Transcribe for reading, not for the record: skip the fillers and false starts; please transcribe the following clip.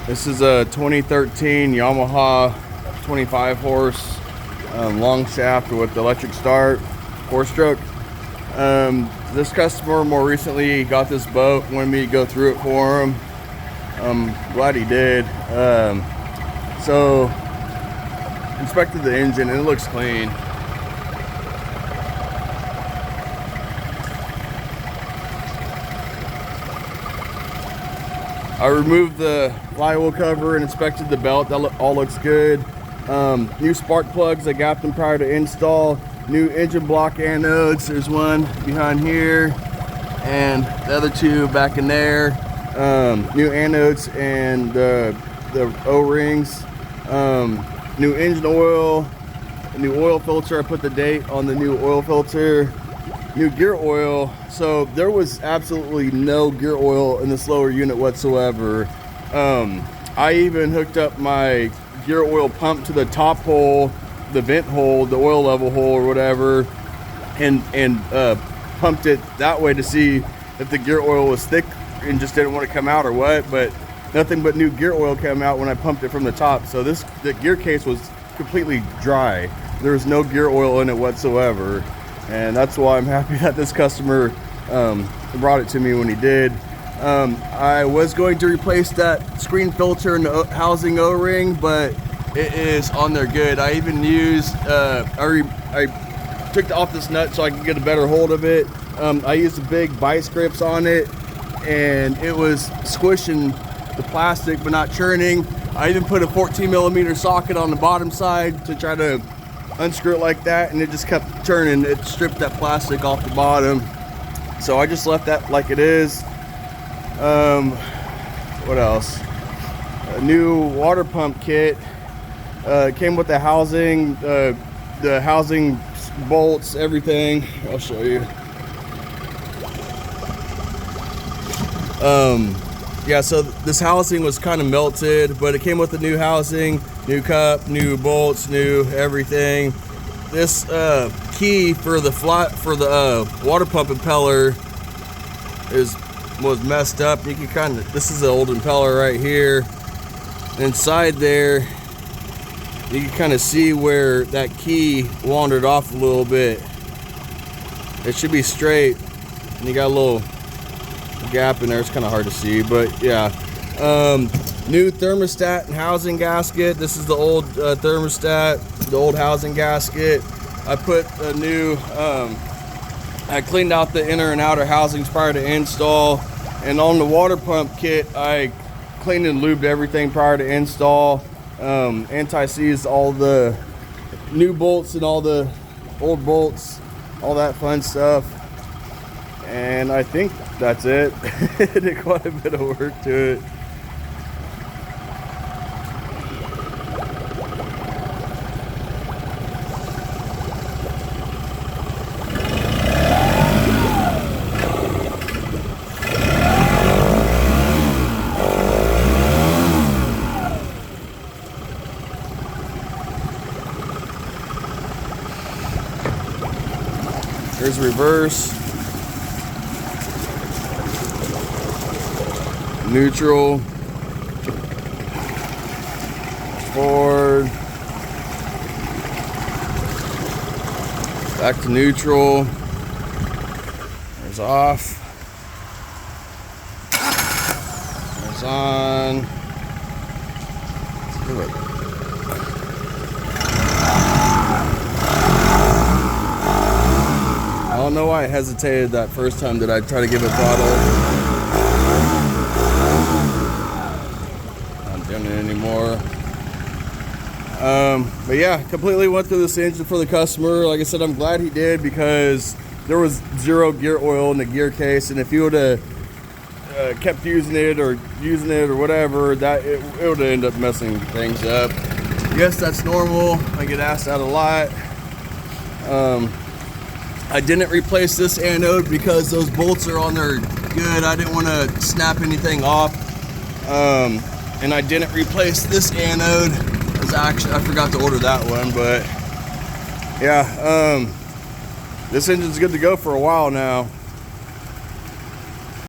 This is a 2013 Yamaha 25 horse long shaft with electric start, 4-stroke. This customer more recently got this boat, wanted me to go through it for him. I'm glad he did. So inspected the engine and it looks clean. I removed the flywheel cover and inspected the belt. That all looks good. New spark plugs, I got them prior to install. New engine block anodes. There's one behind here and the other two back in there. New anodes and the O-rings. New engine oil, a new oil filter. I put the date on the new oil filter. New gear oil. So there was absolutely no gear oil in this lower unit whatsoever. I even hooked up my gear oil pump to the top hole, the vent hole, the oil level hole or whatever, and pumped it that way to see if the gear oil was thick and just didn't want to come out or what. But nothing but new gear oil came out when I pumped it from the top. So the gear case was completely dry. There was no gear oil in it whatsoever. And that's why I'm happy that this customer brought it to me when he did. I was going to replace that screen filter and the housing O-ring, but it is on there good. I even used, I took off this nut so I could get a better hold of it. I used the big vice grips on it and it was squishing the plastic but not churning. I even put a 14mm socket on the bottom side to try to unscrew it like that, and it just kept turning. It stripped that plastic off the bottom, so I just left that like it is. What else? A new water pump kit. Came with the housing bolts, everything. I'll show you. Yeah, so this housing was kind of melted, but it came with the new housing, new cup, new bolts, new everything. This key for the water pump impeller was messed up. You can this is the old impeller right here. Inside there, you can kind of see where that key wandered off a little bit. It should be straight, and you got a little gap in there. It's kind of hard to see, but yeah. New thermostat and housing gasket. This is the old thermostat, the old housing gasket. I put a new I cleaned out the inner and outer housings prior to install, and on the water pump kit I cleaned and lubed everything prior to install. Anti-seized all the new bolts and all the old bolts, all that fun stuff. And I think that's it. It did quite a bit of work to it. Here's reverse, neutral, forward, back to neutral. There's off. There's on. Let's do it. I don't know why I hesitated that first time that I tried to give it throttle. Not doing it anymore. But yeah, completely went through this engine for the customer. Like I said, I'm glad he did, because there was zero gear oil in the gear case, and if he would have kept using it or whatever, that it would have ended up messing things up. Yes, that's normal. I get asked that a lot. I didn't replace this anode because those bolts are on there good. I didn't want to snap anything off. And I didn't replace this anode. I forgot to order that one, but yeah, this engine's good to go for a while now.